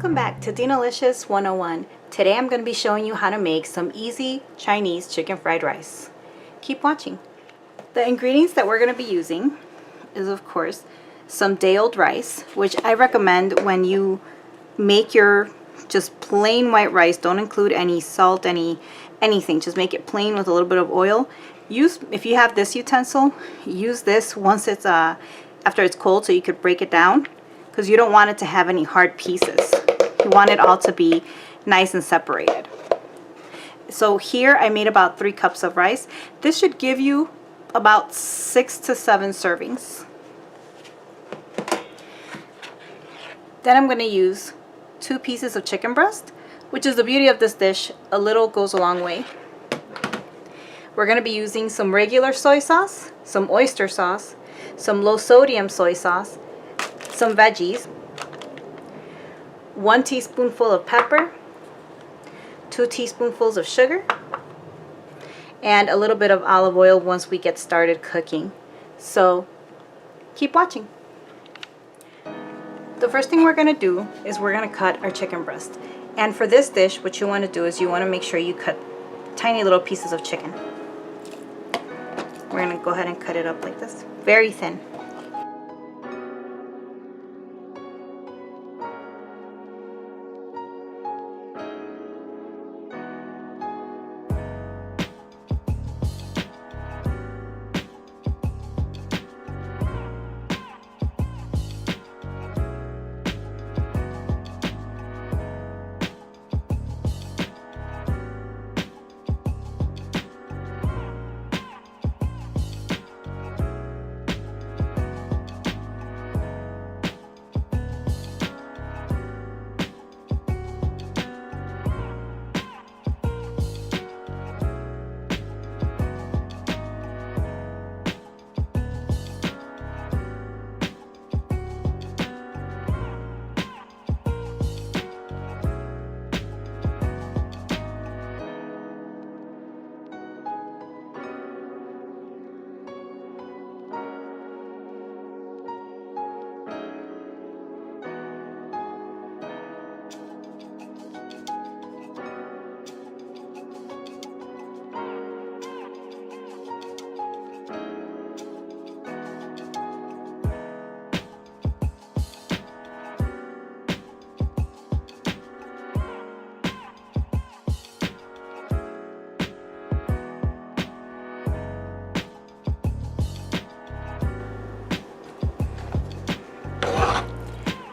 Welcome back to DinaLicious 101. Today I'm going to be showing you how to make some easy Chinese chicken fried rice. Keep watching. The ingredients that we're going to be using is, of course, some day-old rice, which I recommend when you make your just plain white rice. Don't include any salt, anything. Just make it plain with a little bit of oil. If you have this utensil, use this once it's after it's cold so you could break it down, because you don't want it to have any hard pieces. You want it all to be nice and separated. So here I made about 3 cups of rice. This should give you about 6 to 7 servings. Then I'm going to use 2 pieces of chicken breast, which is the beauty of this dish. A little goes a long way. We're going to be using some regular soy sauce, some oyster sauce, some low sodium soy sauce, some veggies, 1 teaspoonful of pepper, 2 teaspoonfuls of sugar, and a little bit of olive oil once we get started cooking. So keep watching. The first thing we're going to do is we're going to cut our chicken breast. And for this dish, what you want to do is you want to make sure you cut tiny little pieces of chicken. We're going to go ahead and cut it up like this, very thin.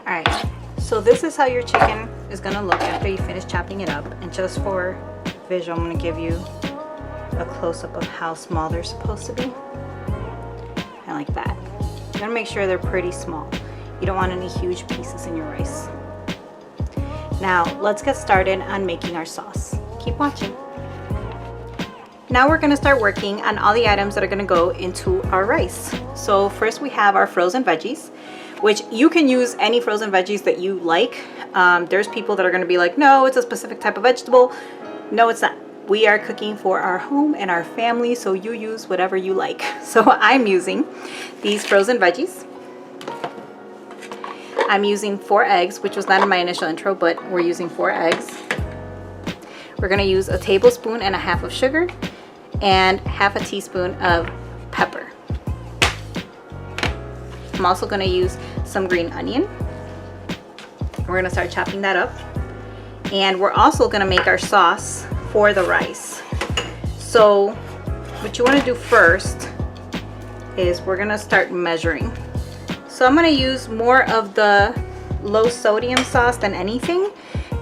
Alright, so this is how your chicken is going to look after you finish chopping it up. And just for visual, I'm going to give you a close-up of how small they're supposed to be. And like that. You're going to make sure they're pretty small. You don't want any huge pieces in your rice. Now, let's get started on making our sauce. Keep watching. Now we're going to start working on all the items that are going to go into our rice. So first we have our frozen veggies, which you can use any frozen veggies that you like. There's people that are going to be like, no, it's a specific type of vegetable. No, it's not. We are cooking for our home and our family, so you use whatever you like. So I'm using these frozen veggies. I'm using 4 eggs, which was not in my initial intro, but we're using 4 eggs. We're going to use a tablespoon and a half of sugar and half a teaspoon of pepper. I'm also going to use some green onion. We're going to start chopping that up. And we're also going to make our sauce for the rice. So what you want to do first is we're going to start measuring. So I'm going to use more of the low sodium sauce than anything,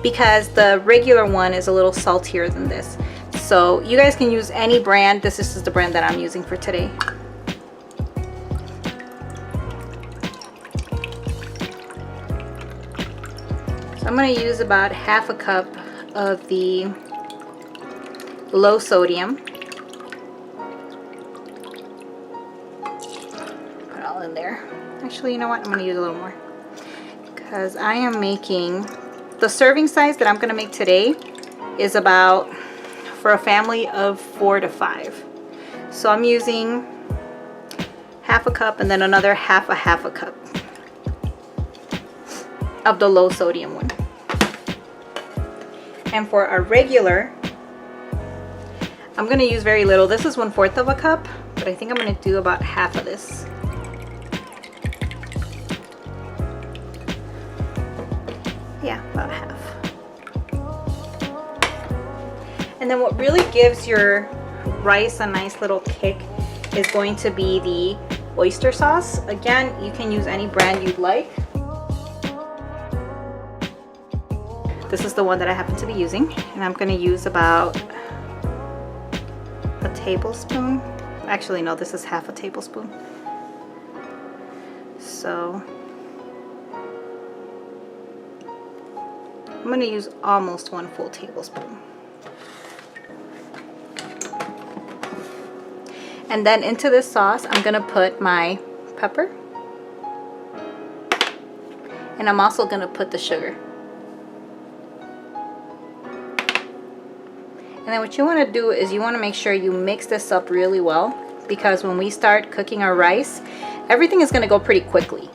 because the regular one is a little saltier than this. So you guys can use any brand. This is the brand that I'm using for today. So I'm going to use about half a cup of the low sodium. Put it all in there. Actually, you know what? I'm going to use a little more, because I am making the serving size that I'm going to make today is about for a family of 4 to 5. So I'm using half a cup and then another half a cup of the low sodium one. And for our regular, I'm gonna use very little. This is 1/4 of a cup, but I think I'm gonna do about half of this. Yeah, about half. And then what really gives your rice a nice little kick is going to be the oyster sauce. Again, you can use any brand you'd like. This is the one that I happen to be using, and I'm gonna use about a tablespoon. Actually, no, this is half a tablespoon. So I'm gonna use almost 1 full tablespoon. And then into this sauce, I'm gonna put my pepper. And I'm also gonna put the sugar. And then what you wanna do is you wanna make sure you mix this up really well, because when we start cooking our rice, everything is gonna go pretty quickly.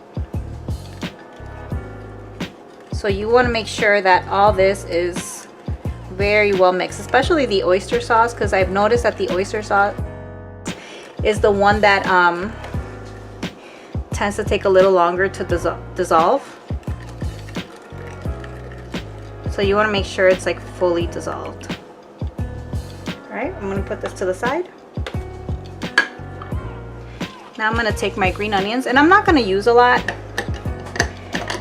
So you wanna make sure that all this is very well mixed, especially the oyster sauce, because I've noticed that the oyster sauce is the one that tends to take a little longer to dissolve. So you want to make sure it's like fully dissolved. All right, I'm going to put this to the side. Now I'm going to take my green onions, and I'm not going to use a lot.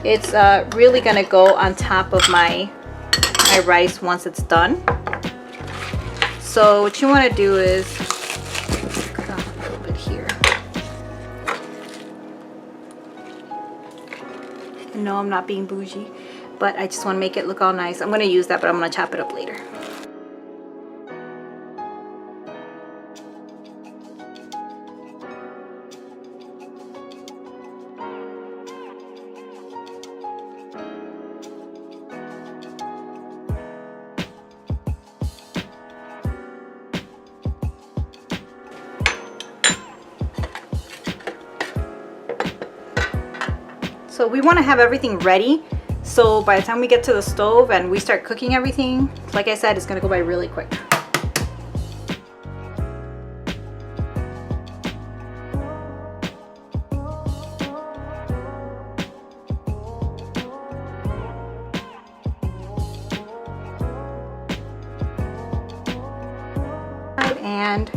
It's really going to go on top of my rice once it's done. So what you want to do is no, I'm not being bougie, but I just want to make it look all nice. I'm going to use that, but I'm going to chop it up later. So we want to have everything ready, so by the time we get to the stove and we start cooking everything, like I said, it's going to go by really quick. And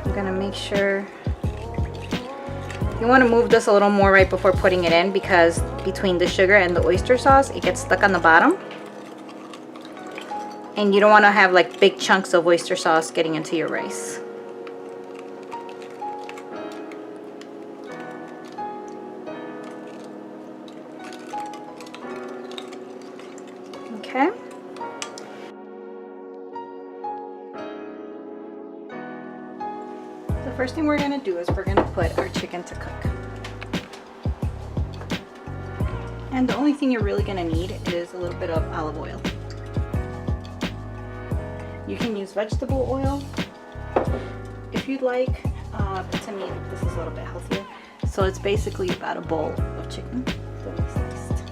I'm going to make sure you want to move this a little more right before putting it in, because between the sugar and the oyster sauce, it gets stuck on the bottom. And you don't want to have like big chunks of oyster sauce getting into your rice. Okay. The first thing we're going to do is we're going to put our chicken to cook. And the only thing you're really going to need is a little bit of olive oil. You can use vegetable oil if you'd like, but to me this is a little bit healthier. So it's basically about a bowl of chicken that we sliced.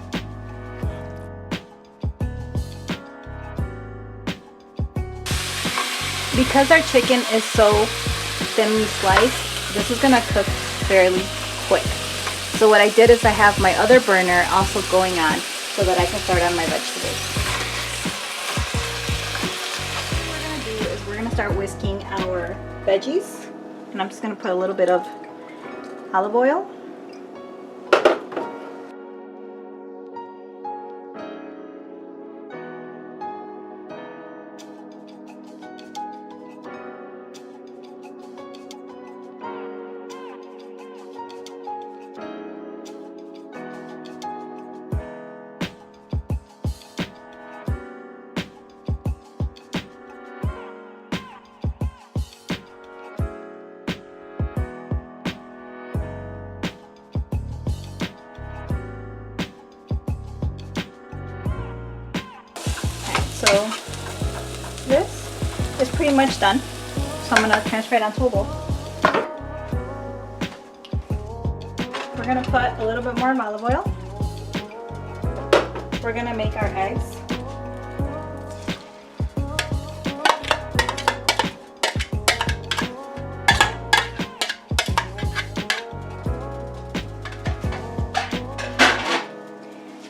Because our chicken is so thinly sliced, this is gonna cook fairly quick. So what I did is I have my other burner also going on so that I can start on my vegetables. What we're gonna do is we're gonna start whisking our veggies, and I'm just gonna put a little bit of olive oil. So this is pretty much done. So I'm going to transfer it onto a bowl. We're going to put a little bit more olive oil. We're going to make our eggs.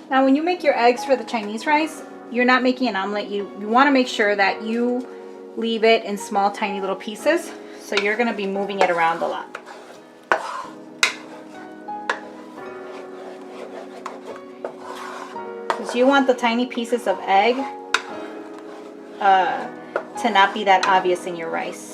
Now when you make your eggs for the Chinese rice, you're not making an omelet. You want to make sure that you leave it in small tiny little pieces. So you're going to be moving it around a lot. Because you want the tiny pieces of egg to not be that obvious in your rice.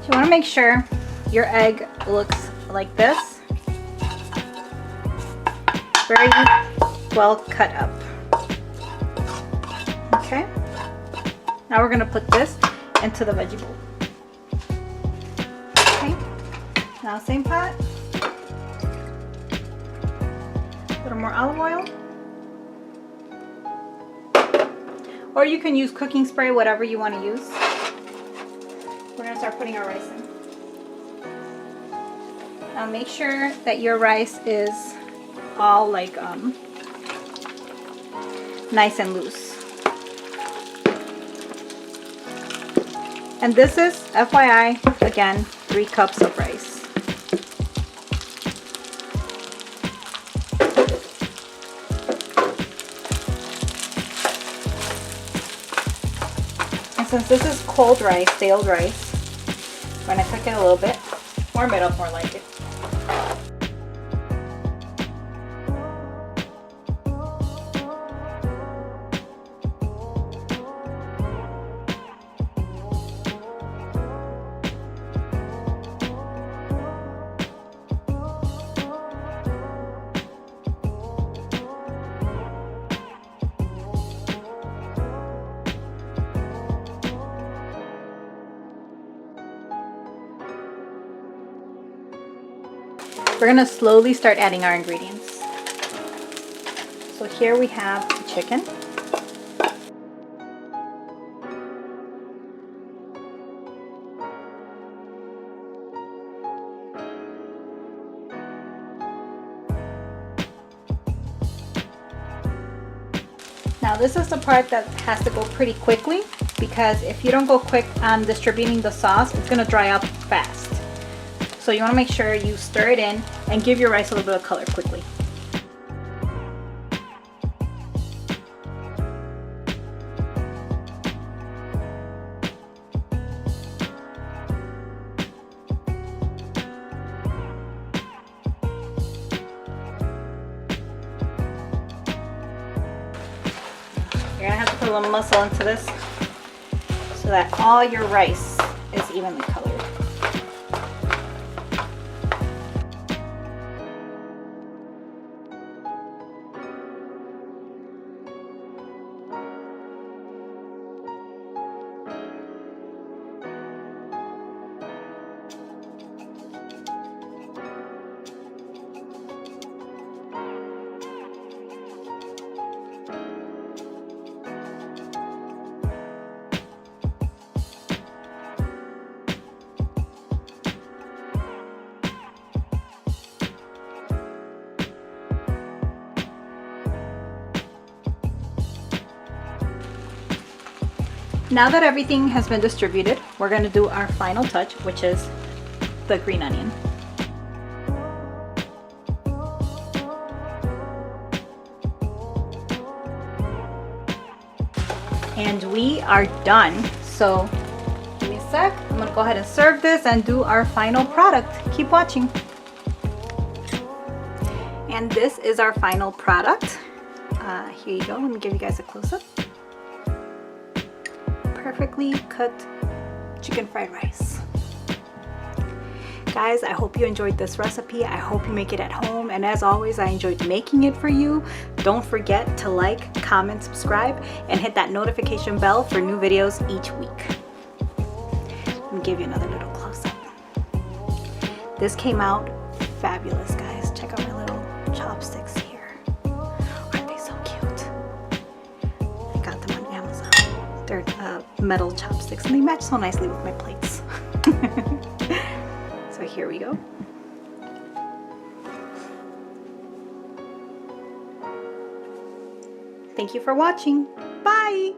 You want to make sure your egg looks like this. Very well cut up. Okay. Now we're going to put this into the veggie bowl. Okay. Now same pot. A little more olive oil. Or you can use cooking spray, whatever you want to use. We're going to start putting our rice in. Now make sure that your rice is all like nice and loose. And this is, FYI, again, 3 cups of rice. And since this is cold rice, stale rice, we're going to cook it a little bit, warm it up more like it. We're going to slowly start adding our ingredients. So here we have the chicken. Now this is the part that has to go pretty quickly, because if you don't go quick on distributing the sauce, it's going to dry up fast. So you want to make sure you stir it in and give your rice a little bit of color quickly. You're going to have to put a little muscle into this so that all your rice is evenly colored. Now that everything has been distributed, we're going to do our final touch, which is the green onion. And we are done. So give me a sec. I'm going to go ahead and serve this and do our final product. Keep watching. And this is our final product. Here you go. Let me give you guys a close-up. Perfectly cooked chicken fried rice. Guys, I hope you enjoyed this recipe. I hope you make it at home, and as always, I enjoyed making it for you. Don't forget to like, comment, subscribe, and hit that notification bell for new videos each week. Let me give you another little close-up. This came out fabulous, guys. Check out my little chopsticks here. They're metal chopsticks and they match so nicely with my plates. So here we go. Thank you for watching. Bye!